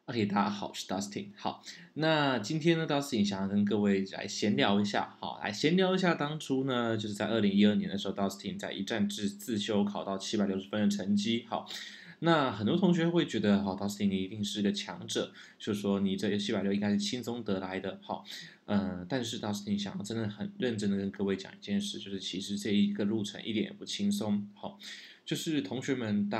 OK，大家好，我是 Dustin。好，那今天呢，Dustin 想要跟各位来闲聊一下，好，来闲聊一下当初呢，就是在2012年的时候，Dustin 在一战制自修考到760分的成绩。好，那很多同学会觉得，好，Dustin 你一定是个强者，就是说你这760应该是轻松得来的。好，但是 Dustin 想要真的很认真的跟各位讲一件事，就是其实这一个路程一点也不轻松。好。就是同学们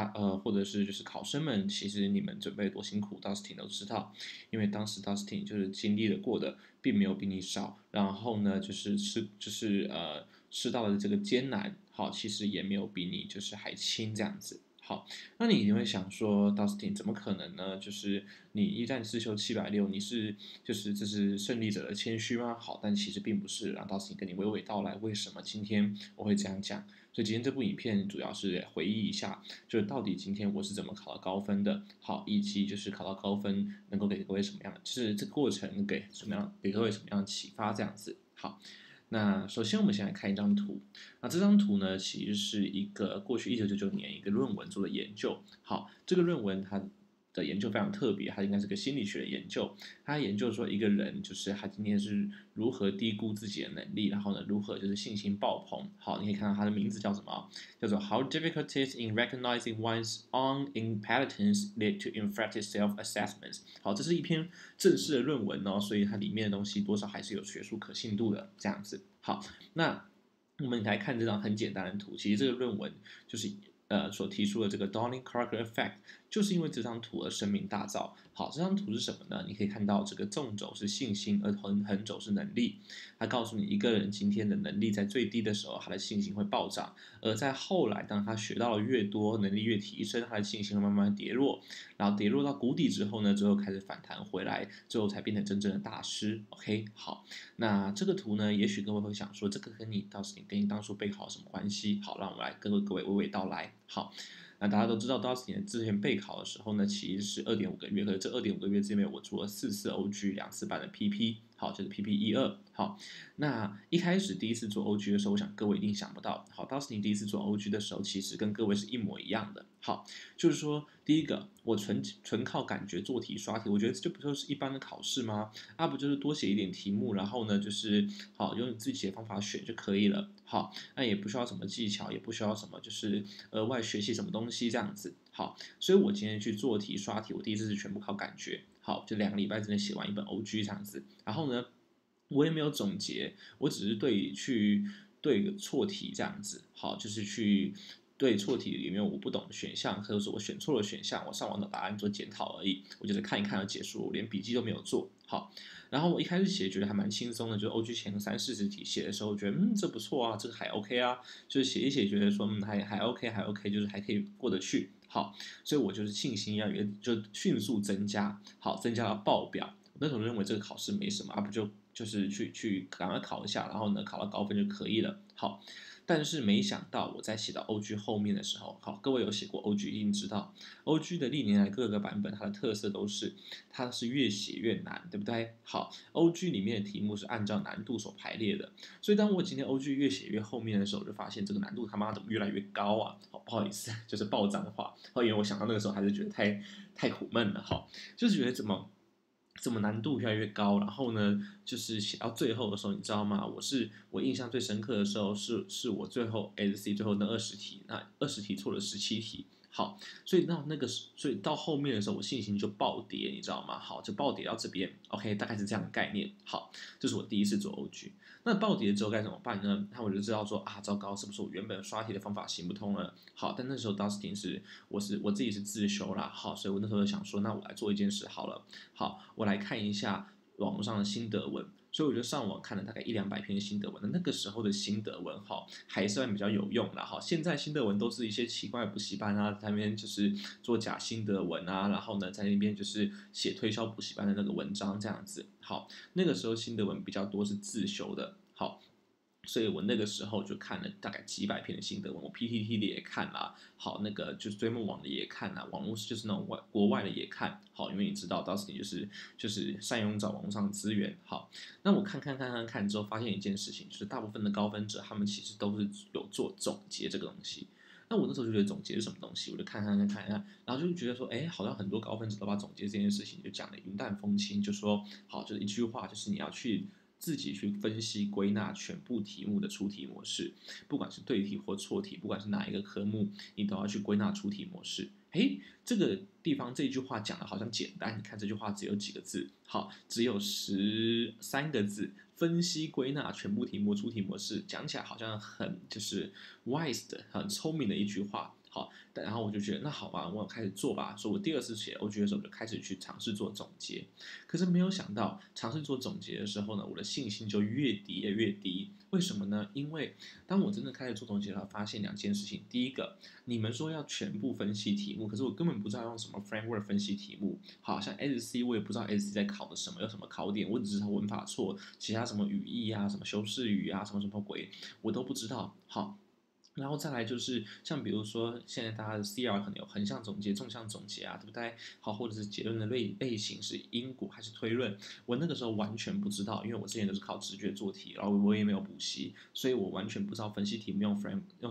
或者是就是考生们，其实你们准备多辛苦，Dustin 都知道，因为当时 Dustin 就是经历了过的，并没有比你少，然后呢，吃到了这个艰难，好，其实也没有比你就是还轻这样子。好，那你一定会想说，Dustin 怎么可能呢？就是你一战自修760，这是胜利者的谦虚吗？好，但其实并不是。让 Dustin 跟你娓娓道来，为什么今天我会这样讲。所以今天这部影片主要是回忆一下，就是到底今天我是怎么考到高分的，好，以及就是考到高分能够给各位什么样的，就是这个过程给各位什么样的启发，这样子。好，那首先我们先来看一张图，那这张图呢，其实是一个过去1999年一个论文做的研究。好，这个论文它的研究非常特别，它应该是个心理学的研究。他研究说一个人就是他今天是如何低估自己的能力，然后呢如何就是信心爆棚。好，你可以看到他的名字叫什么？叫做 How difficulties in recognizing one's own incompetence lead to effective self-assessments。好，这是一篇正式的论文哦，所以它里面的东西多少还是有学术可信度的这样子。好，那我们来看这张很简单的图，其实这个论文就是所提出的这个 Dunning-Kruger effect，就是因为这张图而声名大噪。好，这张图是什么呢？你可以看到这个纵轴是信心，而横轴是能力。它告诉你一个人今天的能力在最低的时候，他的信心会暴涨；而在后来，当他学到了越多，能力越提升，他的信心会慢慢跌落，然后跌落到谷底之后呢，最后开始反弹回来，最后才变成真正的大师。OK，好，那这个图呢，也许各位会想说，这个跟你当初备考有什么关系？好，让我们来跟各位娓娓道来。好。那大家都知道，Dustin 之前备考的时候呢，其实是2.5个月，可是这2.5个月之内，我做了4次 OG，2次半的 PP，好，就是 PP12。好，那一开始第一次做 OG 的时候，我想各位一定想不到，好，Dustin 第一次做 OG 的时候，其实跟各位是一模一样的。好，就是说，第一个，我纯靠感觉做题刷题，我觉得这不就是一般的考试吗？不就是多写一点题目，然后呢，就是好用你自己的方法选就可以了。好，那也不需要什么技巧，也不需要什么就是额外学习什么东西这样子。好，所以我今天去做题刷题，我第一次是全部靠感觉。好，就2个礼拜之内写完一本 OG 这样子。然后呢，我也没有总结，我只是对个错题这样子。好，就是去对错题里面我不懂的选项，或者是我选错了选项，我上网找答案做检讨而已。我就是看一看就结束，我连笔记都没有做。好，然后我一开始写觉得还蛮轻松的，就是 OG 前30-40题写的时候，觉得这不错啊，这个还 OK 啊，就是写一写觉得说还 OK 还 OK，就是还可以过得去。好，所以我就是信心就迅速增加，好，增加到爆表。我那时候认为这个考试没什么，就是去赶快考一下，然后呢考到高分就可以了。好，但是没想到我在写到 OG 后面的时候，好，各位有写过 OG 一定知道，OG 的历年来各个版本它的特色都是它是越写越难，对不对？好，OG 里面的题目是按照难度所排列的，所以当我今天 OG 越写越后面的时候，我就发现这个难度他妈怎么越来越高啊？好，不好意思，就是爆脏话，因为我想到那个时候还是觉得太苦闷了，好，就是觉得怎么难度越来越高，然后呢，就是写到最后的时候，你知道吗？我印象最深刻的时候是我最后 SC 最后那20题，那20题错了17题。好，所以到后面的时候，我信心就暴跌，你知道吗？好，就暴跌到这边，OK，大概是这样的概念。好，这是我第一次做 OG。那暴跌之后该怎么办呢？那我就知道说糟糕，是不是我原本刷题的方法行不通了？好，但那时候 Dustin 我自己是自修啦，好，所以我那时候就想说，那我来做一件事好了。好，我来看一下网络上的心得文，所以我就上网看了大概100-200篇心得文。那个时候的心得文哈，还算比较有用的哈。现在心得文都是一些奇怪的补习班啊，在那边就是做假心得文啊，然后呢在那边就是写推销补习班的那个文章这样子。好，那个时候心得文比较多是自修的。好，所以我那个时候就看了大概几百篇的心得文，我 PTT 的也看啦，好，那个就是追梦网的也看啦，网络就是那种国外的也看，好，因为你知道，到时你就是善用找网络上的资源，好，那我看之后，发现一件事情，就是大部分的高分者他们其实都是有做总结这个东西。那我那时候就觉得总结是什么东西，我就看，然后就觉得说，哎，好像很多高分子都把总结这件事情就讲的云淡风轻，就说好，就是一句话，就是你要去自己去分析归纳全部题目的出题模式，不管是对题或错题，不管是哪一个科目，你都要去归纳出题模式。诶，这个地方这句话讲的好像简单，你看这句话只有几个字，好，只有13个字，分析归纳全部题目出题模式，讲起来好像很就是 wise 的，很聪明的一句话。好，然后我就觉得那好吧，我开始做吧。所以我第二次写 OG 的时候，我就开始去尝试做总结。可是没有想到，尝试做总结的时候呢，我的信心就越低越低。为什么呢？因为当我真的开始做总结了，发现两件事情。第一个，你们说要全部分析题目，可是我根本不知道用什么 framework 分析题目。好像 SC 我也不知道 SC 在考的什么，有什么考点，我只知道文法错，其他什么语义啊、什么修饰语啊、什么什么鬼，我都不知道。好。然后再来就是像比如说现在大家的 CR 可能有横向总结、纵向总结啊，对不对？好，或者是结论的类型是因果还是推论？我那个时候完全不知道，因为我之前都是靠直觉做题，然后我也没有补习，所以我完全不知道分析题目用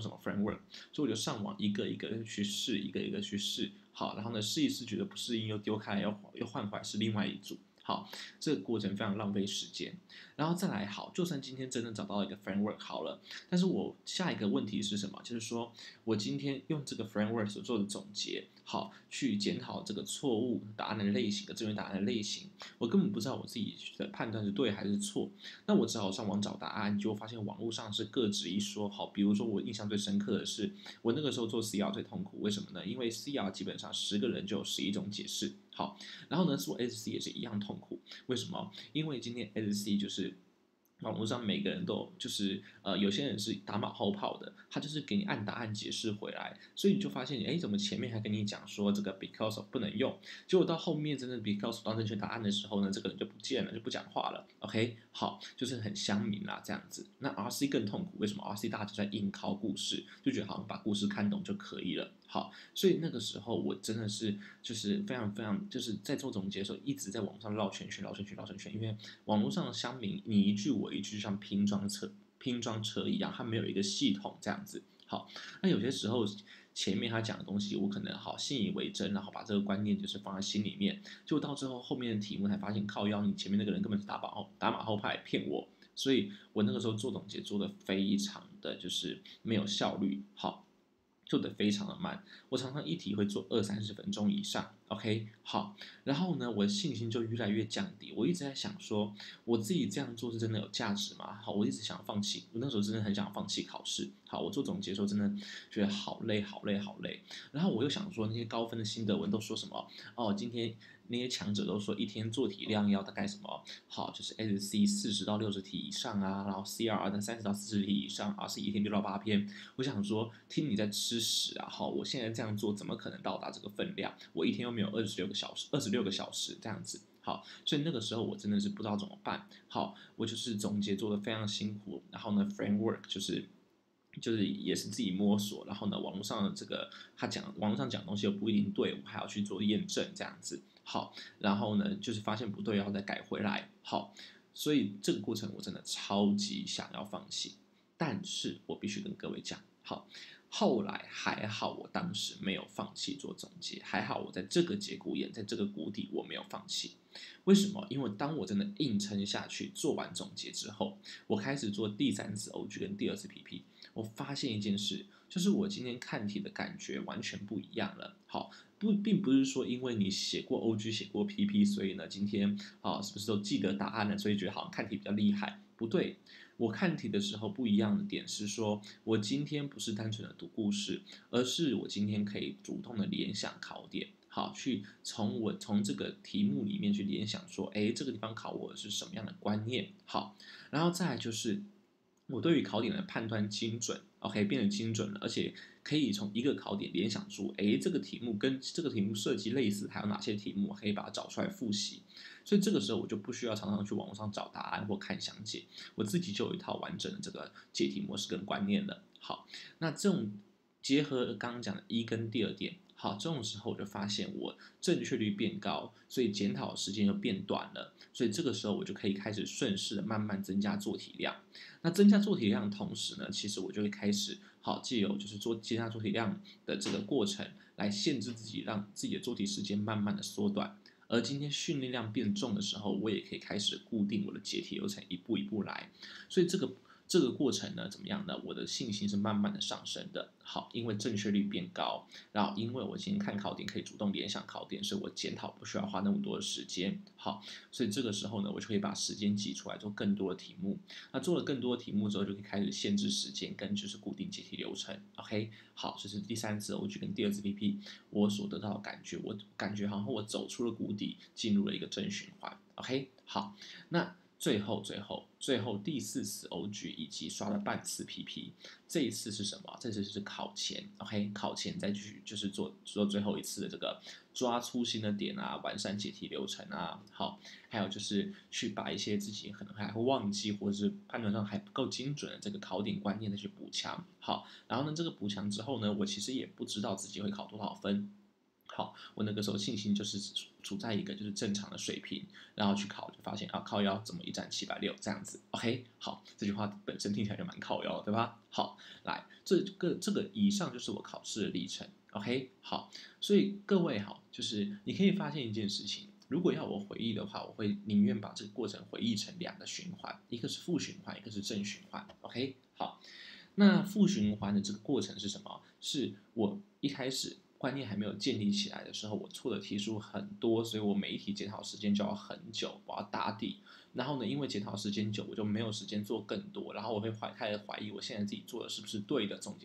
什么 framework，所以我就上网一个一个去试，一个一个去试。好，然后呢试一试觉得不适应又丢开，又换回来是另外一组。好，这个过程非常浪费时间。然后再来，好，就算今天真的找到一个 framework 好了，但是我下一个问题是什么？就是说我今天用这个 framework 所做的总结，好，去检讨这个错误答案的类型跟正确答案的类型，我根本不知道我自己的判断是对还是错。那我只好上网找答案，结果发现网络上是各执一说。好，比如说我印象最深刻的是，我那个时候做 CR 最痛苦，为什么呢？因为 CR 基本上10个人就有11种解释。好，然后呢，做 SC 也是一样痛苦。为什么？因为今天 SC 就是网络上每个人都就是有些人是打马后炮的，他就是给你按答案解释回来，所以你就发现，哎，怎么前面还跟你讲说这个 because of 不能用，结果到后面真的 because 当正确答案的时候呢，这个人就不见了，就不讲话了。OK，好，就是很乡民啦这样子。那 RC 更痛苦，为什么 RC 大家就在硬考故事，就觉得好像把故事看懂就可以了。好，所以那个时候我真的是就是非常非常就是在做总结的时候，一直在网上绕圈圈，因为网络上的乡民你一句我一句，像拼装车一样，它没有一个系统这样子。好，那有些时候前面他讲的东西，我可能好信以为真，然后把这个观念就是放在心里面，就到最后后面的题目才发现靠腰，你前面那个人根本是打马后炮骗我，所以我那个时候做总结做的非常的就是没有效率。好。做的非常的慢，我常常一题会做20-30分钟以上。OK，好，然后呢，我的信心就越来越降低。我一直在想说，我自己这样做是真的有价值吗？好，我一直想放弃，我那时候真的很想放弃考试。好，我做总结的时候真的觉得好累，好累，好累。然后我又想说，那些高分的心得文都说什么？哦，今天那些强者都说一天做题量要大概什么？好，就是 SC 40到60题以上啊，然后 CR 的30到40题以上，RC 一天6到8篇。我想说，听你在吃屎啊！好，我现在这样做怎么可能到达这个分量？我一天又没有26个小时这样子。好，所以那个时候我真的是不知道怎么办。好，我就是总结做的非常辛苦，然后呢，framework 就是也是自己摸索，然后呢，网络上的这个网络上讲的东西又不一定对，我还要去做验证这样子。好，然后呢，就是发现不对，然后再改回来。好，所以这个过程我真的超级想要放弃，但是我必须跟各位讲，好，后来还好，我当时没有放弃做总结，还好我在这个节骨眼，在这个谷底我没有放弃。为什么？因为当我真的硬撑下去，做完总结之后，我开始做第3次 OG 跟第2次 PP，我发现一件事，就是我今天看题的感觉完全不一样了。好，并不是说因为你写过 OG 写过 PP，所以呢今天是不是都记得答案了，所以觉得好像看题比较厉害？不对，我看题的时候不一样的点是说，我今天不是单纯的读故事，而是我今天可以主动的联想考点。好，去从这个题目里面去联想说，哎，这个地方考我的是什么样的观念？好，然后再来就是我对于考点的判断精准，OK，变得精准了，而且可以从一个考点联想出，哎，这个题目跟这个题目设计类似，还有哪些题目可以把它找出来复习。所以这个时候我就不需要常常去网络上找答案或看详解，我自己就有一套完整的这个解题模式跟观念了。好，那这种结合刚刚讲的一跟第二点。好，这种时候我就发现我正确率变高，所以检讨时间就变短了，所以这个时候我就可以开始顺势的慢慢增加做题量。那增加做题量的同时呢，其实我就会开始好，借由就是接纳做题量的这个过程来限制自己，让自己的做题时间慢慢的缩短。而今天训练量变重的时候，我也可以开始固定我的解题流程，一步一步来。所以这个过程呢，怎么样呢？我的信心是慢慢的上升的。好，因为正确率变高，然后因为我今天看考点可以主动联想考点，所以我检讨不需要花那么多的时间。好，所以这个时候呢，我就可以把时间挤出来做更多的题目。那做了更多的题目之后，就可以开始限制时间跟就是固定解题流程。OK，好，这是第3次 OG 跟第2次 PP 我所得到的感觉，我感觉好像我走出了谷底，进入了一个正循环。OK，好，那最后第4次 OG 以及刷了半次 PP，这一次是什么？这次是考前 ，OK， 考前再继续就是做最后一次的这个抓粗心的点啊，完善解题流程啊，好，还有就是去把一些自己可能还会忘记或者是判断上还不够精准的这个考点观念的去补强。好，然后呢，这个补强之后呢，我其实也不知道自己会考多少分。好，我那个时候信心就是处在一个就是正常的水平，然后去考就发现啊，靠腰怎么一站760这样子。OK，好，这句话本身听起来就蛮靠腰，对吧？好，来，这个以上就是我考试的历程。OK，好，所以各位好，就是你可以发现一件事情，如果要我回忆的话，我会宁愿把这个过程回忆成2个循环，一个是负循环，一个是正循环。OK，好，那负循环的这个过程是什么？是我一开始观念还没有建立起来的时候，我错的题数很多，所以我每一题检讨时间就要很久，我要打底。然后呢，因为检讨时间久，我就没有时间做更多，然后我会开始怀疑我现在自己做的是不是对的，总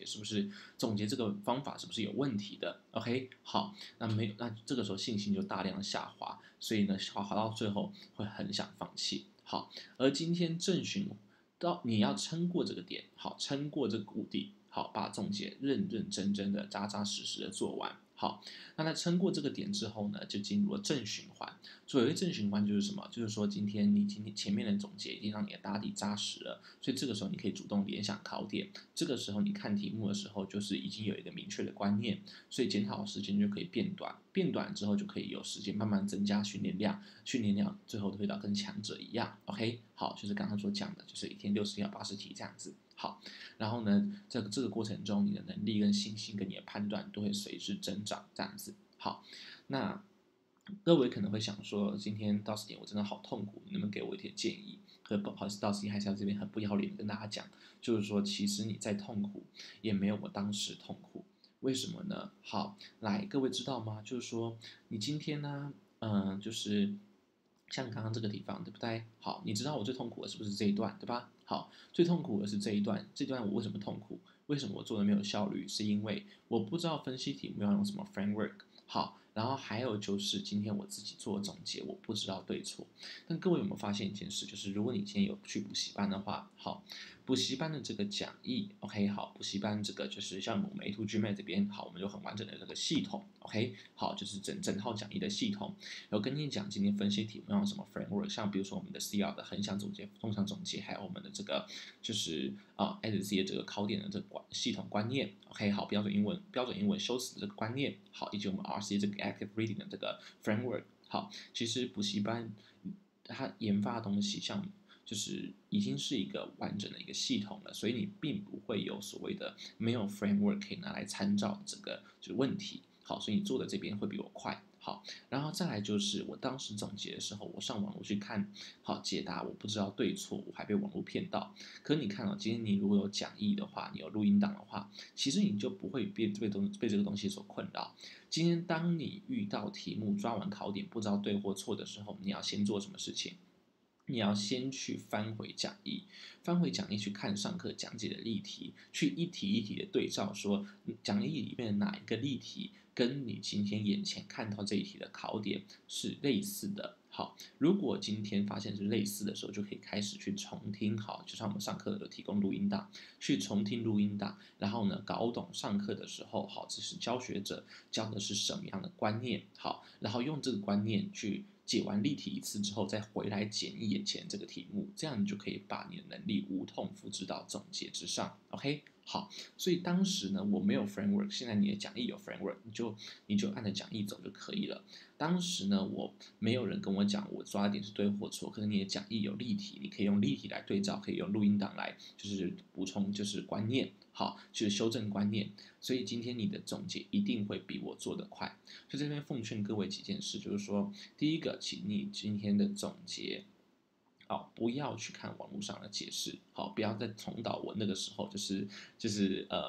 结这个方法是不是有问题的？OK，好，那这个时候信心就大量的下滑，所以呢，滑到最后会很想放弃。好，而今天正循到你要撑过这个点，好，撑过这个谷底，好，把总结认认真真的、扎扎实实的做完。好，那在撑过这个点之后呢，就进入了正循环。所谓正循环就是什么？就是说今天前面的总结已经让你的打底扎实了，所以这个时候你可以主动联想考点。这个时候你看题目的时候，就是已经有一个明确的观念，所以检讨时间就可以变短。变短之后就可以有时间慢慢增加训练量，训练量最后推到跟强者一样。OK，好，就是刚刚所讲的，就是一天60题、80题这样子。好，然后呢，这个过程中，你的能力跟信心跟你的判断都会随之增长，这样子。好，那各位可能会想说，今天到此点我真的好痛苦，你能不能给我一点建议？可不好意思，到此点还是要这边很不要脸的跟大家讲，就是说，其实你再痛苦，也没有我当时痛苦。为什么呢？好，来，各位知道吗？就是说，你今天呢，就是像刚刚这个地方，对不对？好，你知道我最痛苦的是不是这一段，对吧？好，最痛苦的是这一段，这段我为什么痛苦？为什么我做的没有效率？是因为我不知道分析题目要用什么 framework。好，然后还有就是今天我自己做总结，我不知道对错。但各位有没有发现一件事？就是如果你今天有去补习班的话，好，补习班的这个讲义，OK，好，补习班这个就是像我们 A to GMAT 这边，好，我们有很完整的这个系统，OK，好，就是整套讲义的系统。有跟你讲今天分析题目要用什么 framework，像比如说我们的 CR 的横向总结、纵向总结，还有我们的这个就是SC 的这个考点的这个系统观念，OK，好，标准英文修辞的这个观念，好，以及我们 RC 这个 active reading 的这个 framework，好，其实补习班它研发的东西像。就是已经是一个完整的一个系统了，所以你并不会有所谓的没有 framework 可以拿来参照这个就是问题。好，所以你做的这边会比我快。好，然后再来就是我当时总结的时候，我上网络去看，好解答，我不知道对错，我还被网络骗到。可是你看哦，今天你如果有讲义的话，你有录音档的话，其实你就不会被这个东西所困扰。今天当你遇到题目抓完考点不知道对或错的时候，你要先做什么事情？你要先去翻回讲义，翻回讲义去看上课讲解的例题，去一题一题的对照，说讲义里面的哪一个例题跟你今天眼前看到这一题的考点是类似的。好，如果今天发现是类似的时候，就可以开始去重听。好，就像我们上课有提供录音档，去重听录音档，然后呢，搞懂上课的时候，好，这是教学者教的是什么样的观念，好，然后用这个观念去解完例题一次之后，再回来检验眼前这个题目，这样你就可以把你的能力无痛复制到总结之上。OK，好，所以当时呢，我没有 framework，现在你的讲义有 framework，你就按着讲义走就可以了。当时呢，我没有人跟我讲我抓的点是对或错，可是你的讲义有例题，你可以用例题来对照，可以用录音档来就是补充就是观念。好，去修正观念。所以今天你的总结一定会比我做得快。所以这边奉劝各位几件事，就是说，第一个，请你今天的总结。好，不要去看网络上的解释，好，不要再重蹈我那个时候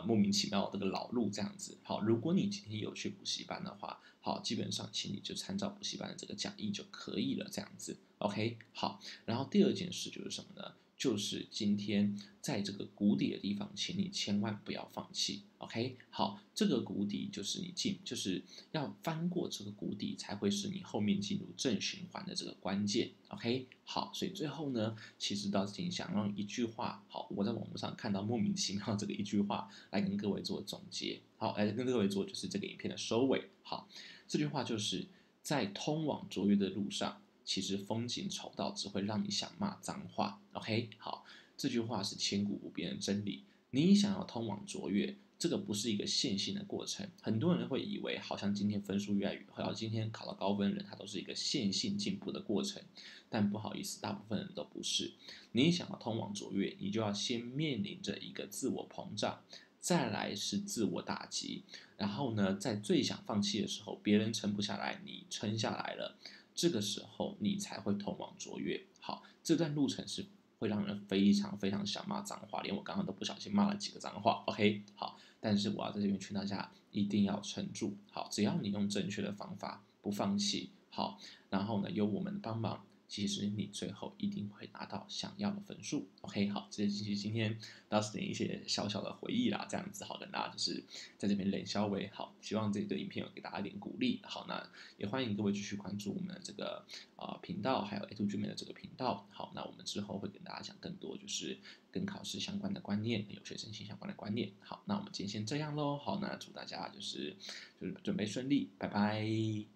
莫名其妙的这个老路这样子。好，如果你今天有去补习班的话，好，基本上请你就参照补习班的这个讲义就可以了，这样子。OK，好，然后第二件事就是什么呢？就是今天在这个谷底的地方，请你千万不要放弃。OK，好，这个谷底就是就是要翻过这个谷底，才会是你后面进入正循环的这个关键。OK，好，所以最后呢，其实倒是挺想用一句话，好，我在网络上看到莫名其妙这个一句话来跟各位做总结，好，来跟各位做就是这个影片的收尾。好，这句话就是在通往卓越的路上。其实风景丑到只会让你想骂脏话。OK，好，这句话是千古不变的真理。你想要通往卓越，这个不是一个线性的过程。很多人会以为，好像今天分数越来越好，今天考到高分的人，他都是一个线性进步的过程。但不好意思，大部分人都不是。你想要通往卓越，你就要先面临着一个自我膨胀，再来是自我打击，然后呢，在最想放弃的时候，别人撑不下来，你撑下来了。这个时候你才会通往卓越。好，这段路程是会让人非常非常想骂脏话，连我刚刚都不小心骂了几个脏话。OK，好，但是我要在这边劝大家一定要撑住。好，只要你用正确的方法，不放弃，好，然后呢有我们的帮忙，其实你最后一定会拿到想要的分数。OK，好，这是今天当时的一些小小的回忆啦，这样子好跟大家就是在这边冷消为好，希望这个影片有给大家一点鼓励。好，那也欢迎各位继续关注我们的这个频道，还有 A2G 的这个频道。好，那我们之后会跟大家讲更多就是跟考试相关的观念，有学生性相关的观念。好，那我们今天先这样喽。好，那祝大家就是准备顺利，拜拜。